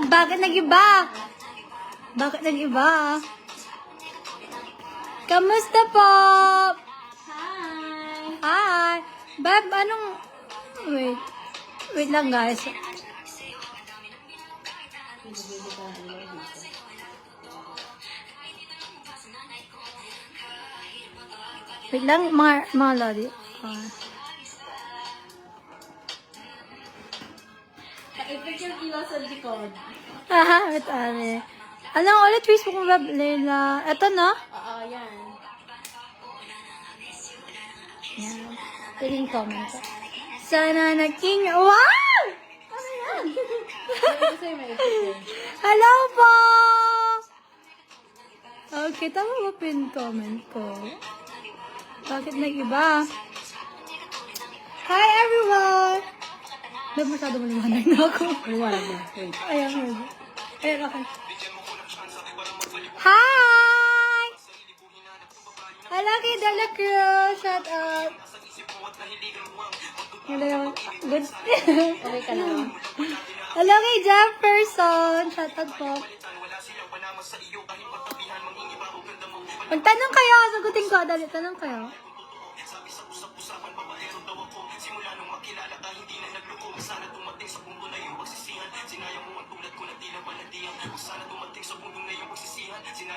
Bakit nag-iba? Bakit nag-iba? Kamusta po? Hi! Hi! Bab, anong... Wait. Wait lang, guys. Wait lang, mga lodi. Effect yung iwas sa likod. Haha, wait, are. Anong ulit Facebook mo, Bab? Leila. Eto, no? Oo, yan. Yan. Piling comment ko. Sana naging... Wow! Ano yan? Kasi may effect yun. Hello po! Okay, tama ba pin comment ko? Bakit nag-iba? Hi everyone! Ba't masyado maliwanag na ako? Maliwanag na. Wait. Ayan, ayan, okay. Hi! Hello kay Dela Cruz! Shout out! Hello. Good. Okay ka na. Hello kay Jefferson! Shout out po. Magtanong kayo, sagutin ko. Dali, tanong kayo.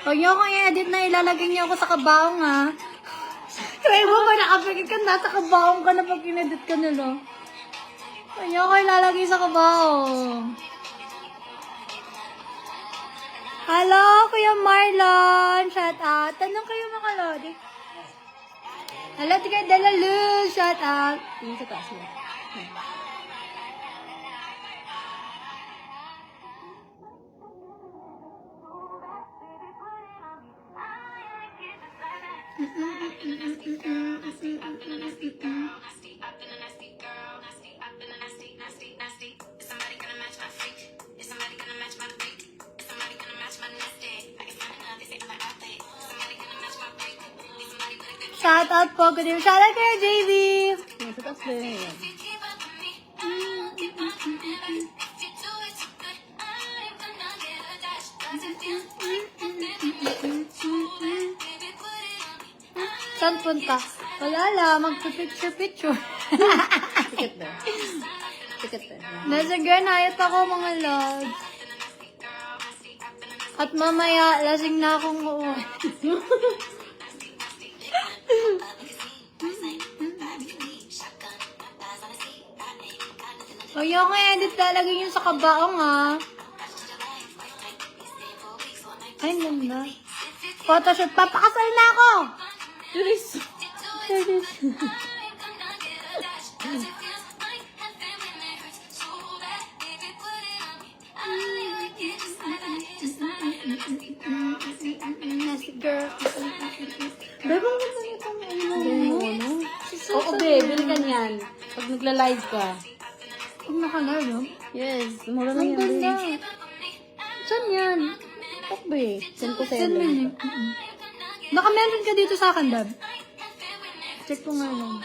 Huwag niyo akong i-edit na ilalagay niyo ako sa kabaong, ha? Kaya mo ba nakapagod ka, nasa kabaong ka na pag in-edit ka nila? Huwag niyo ako ilalagay sa kabaong. Hello, Kuya Marlon! Shout out! Tanong kayo mga lodi. Hello, Tika Dela Luz! Shout out! Yung sa taas mo. Shout out po, good evening. Shout out kayo, JB! Yung sa taas din. Yan. Saan punta? Wala lang, magpipicture-picture. Ticket na. Ticket na. Nasa granayat ako mga lods. At mamaya, lasing na akong uuwi. Huwag niyo akong edit talaga yun sa kabaong, ha? Ay, ganda. Photoshoot. Papakasal na ako! Turis. Nasty girl. Bebo, ang ganda nitong ano? Oo, be. Bili ka niyan. Pag nagla-live ka. Ang nakalive, no? Yes. Mura na Ang yan, ganda. be. Saan yan? Tak, be. Send ko sa'yo. Saan mo yun? Baka meron ka dito sa akin, Dab. Check ko nga lang.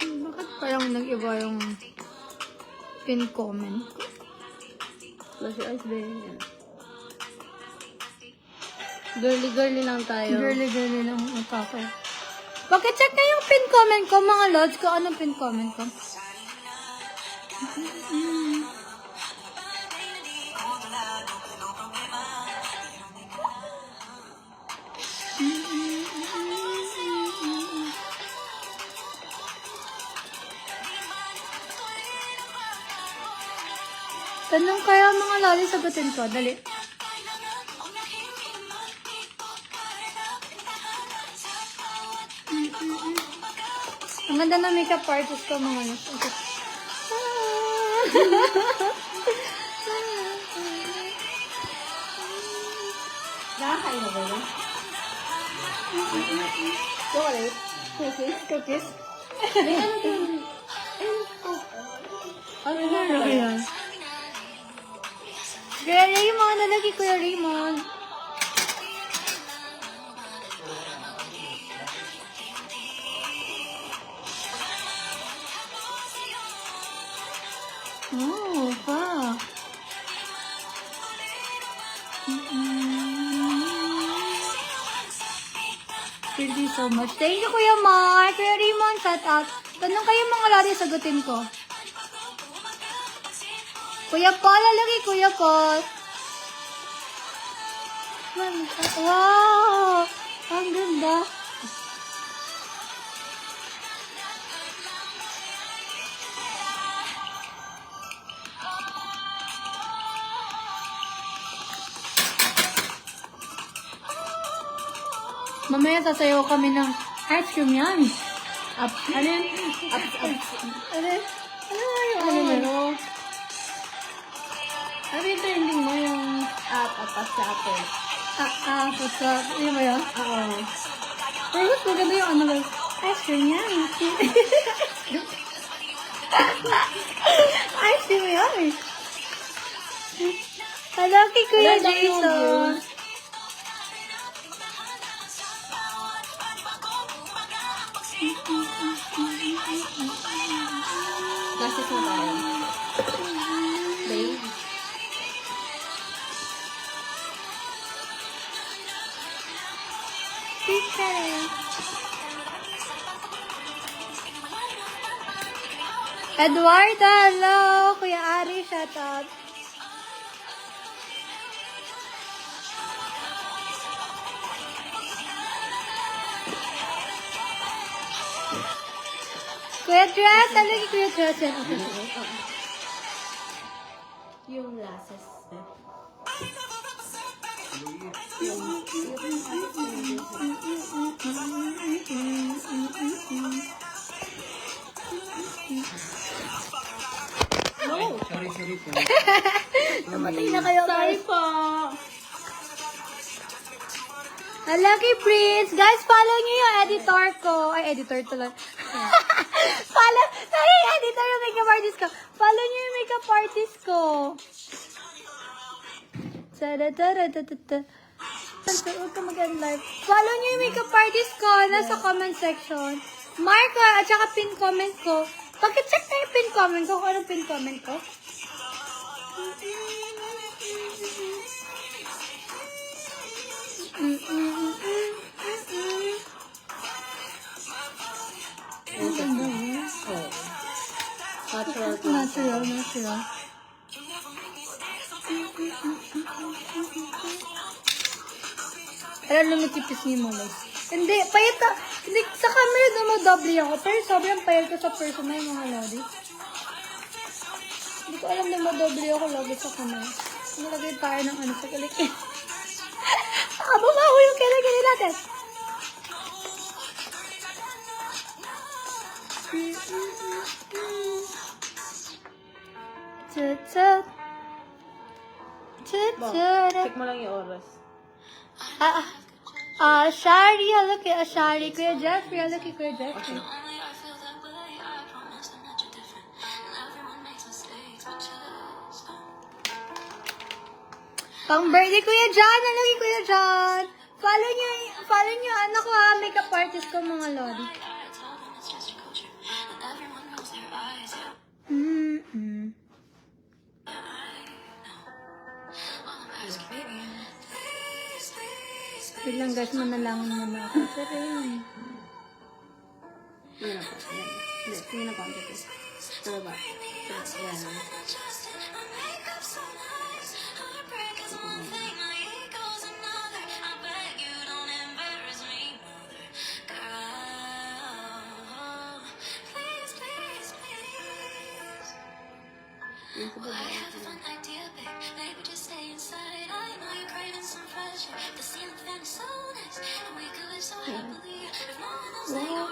Bakit parang nag-iba yung pin comment ko? Close your eyes, be. Yan. Girly-girly lang tayo. Girly-girly lang ako. Bakit check na yung pin comment ko, mga lods, kung anong pin comment ko? Tanong kaya mga loli, sagutin ko. Dali. Ang ganda ng makeup artist ko, mga lods. Okay. Nakakain mo ba yun? Chocolate? Cookies? Cookies? Ano na? Kaya yan. Kuya Raymond, nalagi Kuya Raymond. Oh, pa. Thank you so much. Thank you, Kuya Mark. Kuya Raymond, shout out. Tanong kayo mga lari, sagutin ko. Kuya Paul, lagi Kuya Paul. Wow! Ang ganda. Mamaya sasayaw kami ng ice cream yan. Up. Ano yun? Up. Ano? Ano? Ano yung trending mo yung up, sa apple? What's up? Ano ba yun? Oo. Pero mas maganda yung ano ba? Ice cream yan. Ice cream yan. Hello kay Kuya Wala lang yung Jason. views. Glasses mo tayo. Babe. Eduardo, hello. Kuya Ari, shout out. Kuya Dres, hello kay Kuya Dres. Yung glasses. Sorry po. Namatay na kayo, Sorry guys. po. Hello kay Prince. Guys, follow niyo yung editor ko. Ay, editor tuloy. Sorry, editor yung makeup artist ko. Follow niyo yung makeup artist ko. Tadadadadadada. Huwag ka mag-live. Follow niyo yung makeup artist ko. Nasa comment section. Mark, at saka pin comment ko. Pag-check na yung pin comment ko. Kung anong pin comment ko. Oo. Natural. Natural. Pero lumikipis niyo mo, guys. Hindi, payat na. Hindi, sa camera dumodoble ako. Pero sobrang payat ko sa personal, mga lodi. Hindi ko alam dumodoble ako lagi sa camera. Nalagay tayo ng ano sa kalikit. Bumaho yung kailangan natin. Check mo lang yung oras. Shari, hello kay Shari. Kuya Jeffrey, hello kay Kuya Jeffrey. Pang birthday Kuya John, hello kay Kuya John. Follow nyo, ano ko ha, makeup artist ko mga lodi. Wait lang guys, manalangin muna ako. Pero yun. Yun na po. Yan. Hindi, yun na konti po. Pero ba? Yan.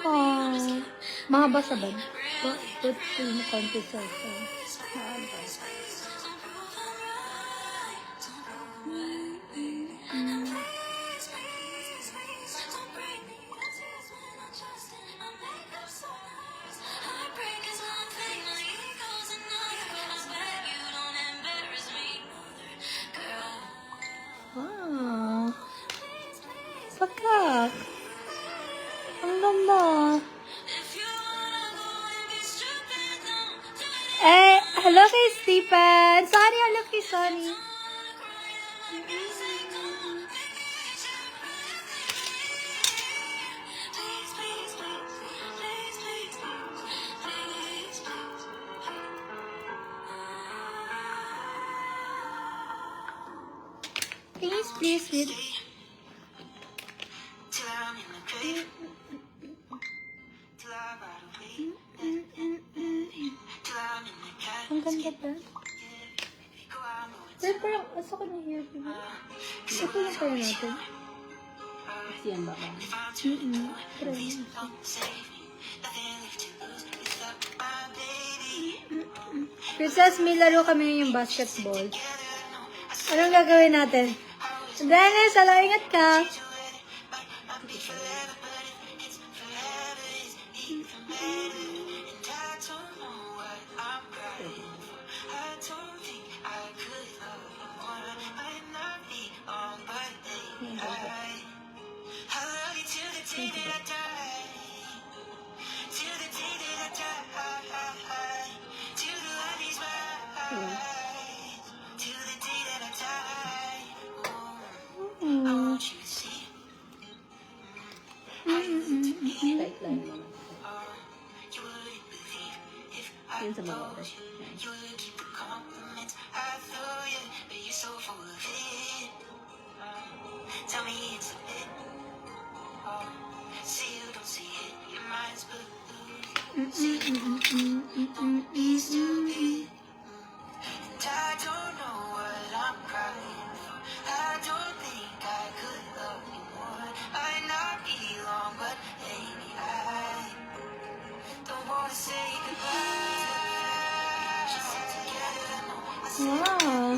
Wow. Mahaba sa bag. Put in konti sa isa. Wow. Pakak. Ang ganda. Hello kay Stephen. Sunny, hello kay Sunny. Please, please. Ang ganda ba? Pero parang, asa ko na hair ko? Ito lang tayo natin. Siyan ba ka? Pero, Princess, may laro kami yung basketball. Anong gagawin natin? Dennis, ala, ingat ka. Tight lang naman. Yun sa mga oras. Wow.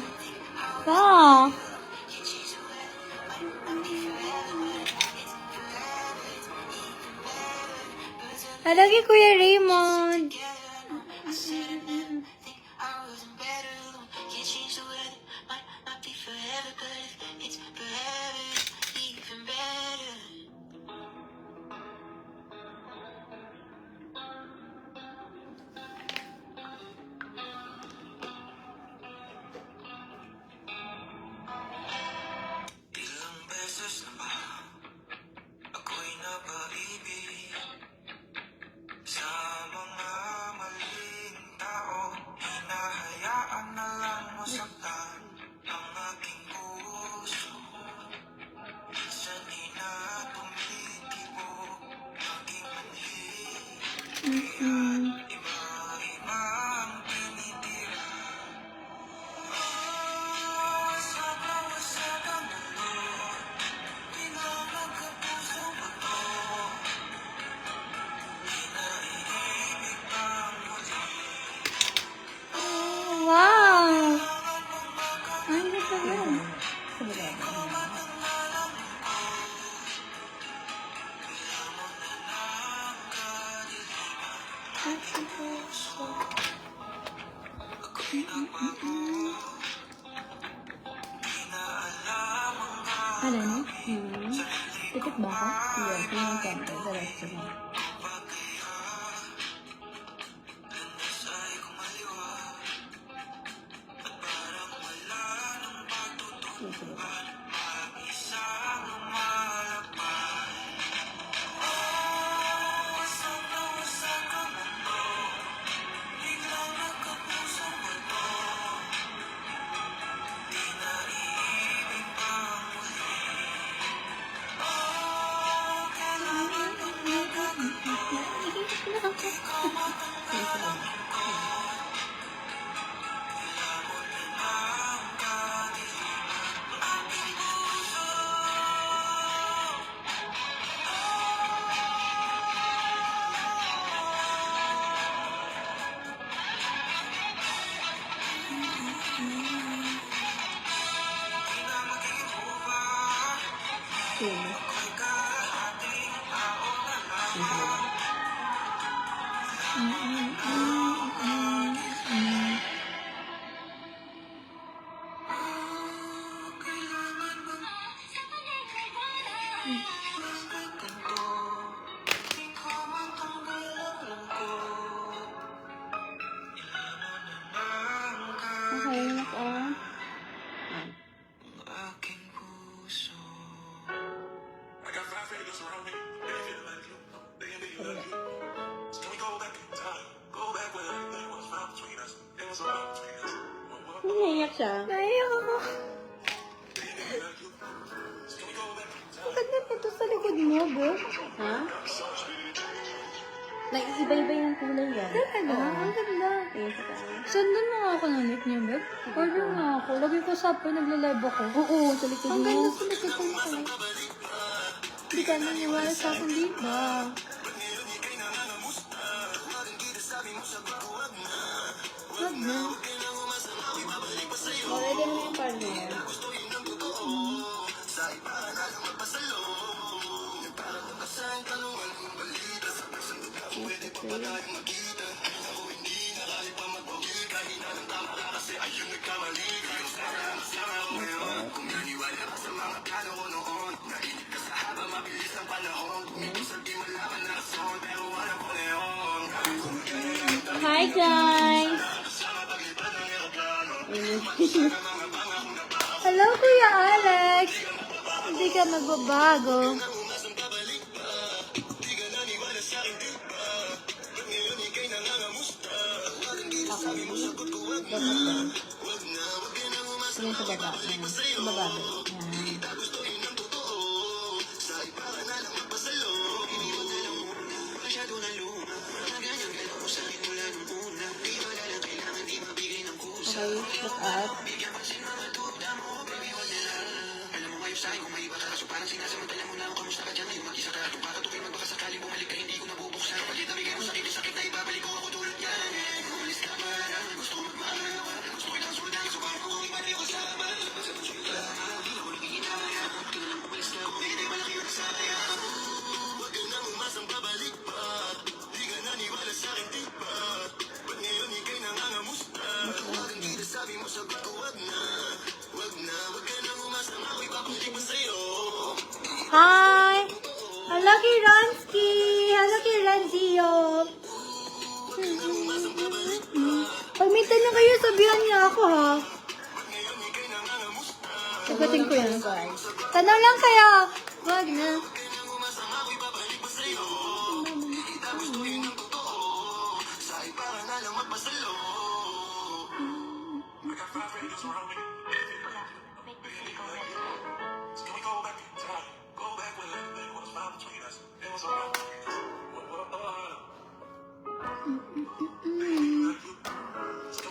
Wow. Hello kay Kuya Raymond. Wow. Ang ganda ba? Ano na? Tikit ba ako? Yun, tingin ka. Sa restaurant. Yun sa baba. Yun sa baba. Yun. Yun sa baba. Naiyak ako. Ang ganda nito sa likod mo, bro. Ha? Iba-iba yung kulay yan. Talaga? Ang ganda. Ayun sa taas. Sundan mo nga ako ng link niya, Beb. Order nga ako. Lagi ko sa akin, nagla-live ako. Oo, sa likod Ang mo. ganda sa likod ko nito. Hindi ka naniwala sa akin, di ba? Wag na. Already mo yung partner. Hi guys! Hello, Kuya Alex. Hindi ka nagbabago. Tingin sa baba. Ayan. Sa baba. Ayan. Okay, look up. Hi! Hello, kay Ransky! Hello, kay Ranzio! Pag may tanong kayo, sabihan niya ako, ha? Sagutin ko yan. Tanong lang kayo! Wag na.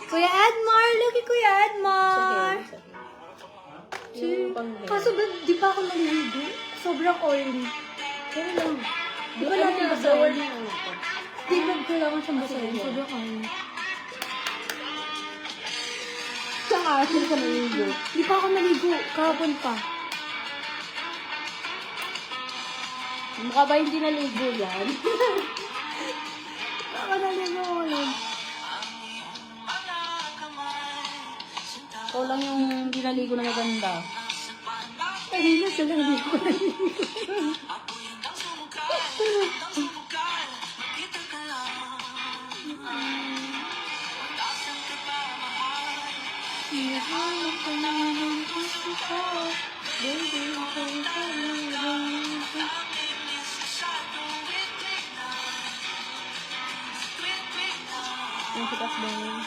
Kuya Edmar! Look at Kuya Edmar! Kaso ba, di pa ako naliligo? Sobrang oily. Pero lang. Di ba natin bawal basahin? na ano ko. Di ba kailangan siyang basahin? Sobrang oily. Tsaka, sino ka naligo? Di pa ako naligo. Kahapon pa. Mukha ba hindi naligo yan? Ako naligo ulit. Ikaw lang yung hindi naligo na maganda. Kanina sila hindi ko naligo. Yung sitas ba yun?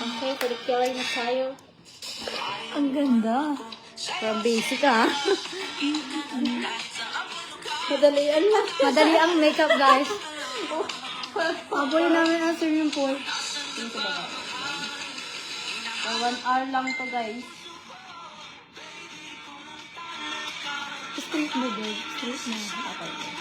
Okay, curricular na tayo. Ang ganda. From basic ha. Madalian lang. Madali ang makeup, guys. Paboy namin answer yung poll. Yung sa baba. So, 1 hour lang to guys. Straight mo, babe. Straight mo. Okay.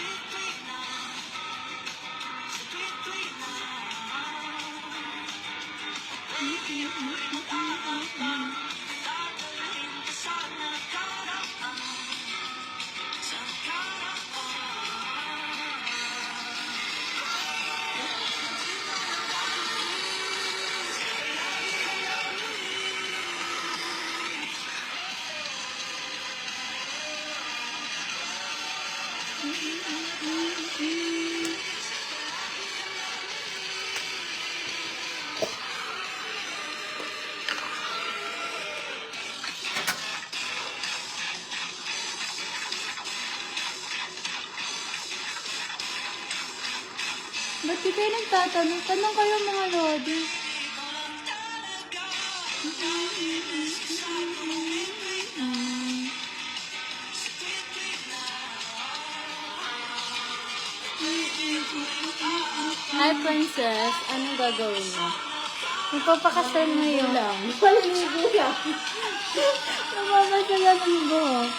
kayo nagtatanong. Tanong kayo mga lodi. Hi, princess. Anong gagawin mo? Magpapakasal ngayon. Lang. Paliligo lang. Namamasala ng buhok.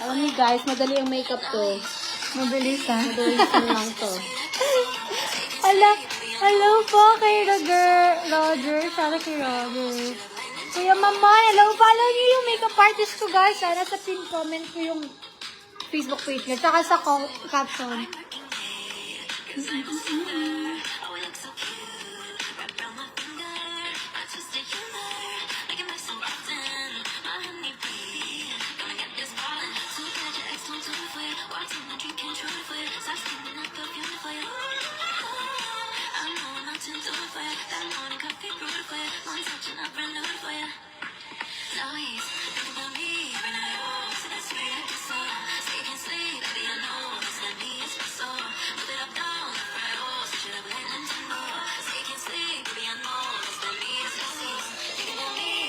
Alam niyo guys, madali ang makeup to. Mabilis ha. Madali lang to. Hello po kay Roger. Sana kay Roger. Kuya Mama, hello. Follow niyo yung makeup artist ko guys. Sana sa pin comment ko yung Facebook page niya. Tsaka sa caption.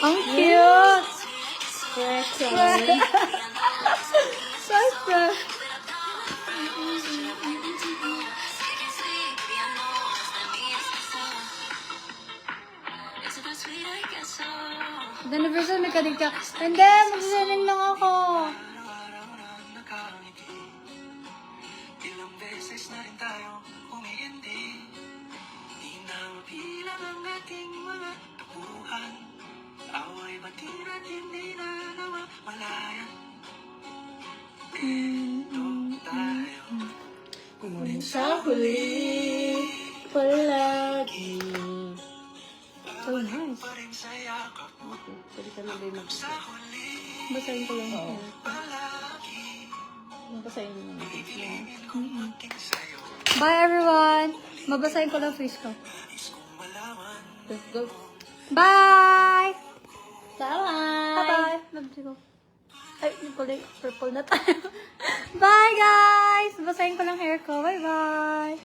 Ang cute! Pressure. So fresh. The anniversary mechanic ka. Hindi, magsasaling lang ako. Ilang beses na rin tayo umiindi. Di na mapilang ang ating mga tapuhan. Away batira't hindi na nawawalayan. Ito tayo. Kumunin sa huli. Palagi. So nice. Pa rin sa yakap mo. Pwede ka na ba yung Sa huli, Basahin ko lang. palagi. magpasayin mo naman. Pipiliin kong maging sa'yo. Bye everyone. Mabasahin ko lang face ko. Nais kong malaman. Let's go. Bye! Bye-bye! Bye-bye. Nabsi ko. Ay, yung kulay purple na tayo. Bye guys! Basahin ko lang hair ko. Bye-bye!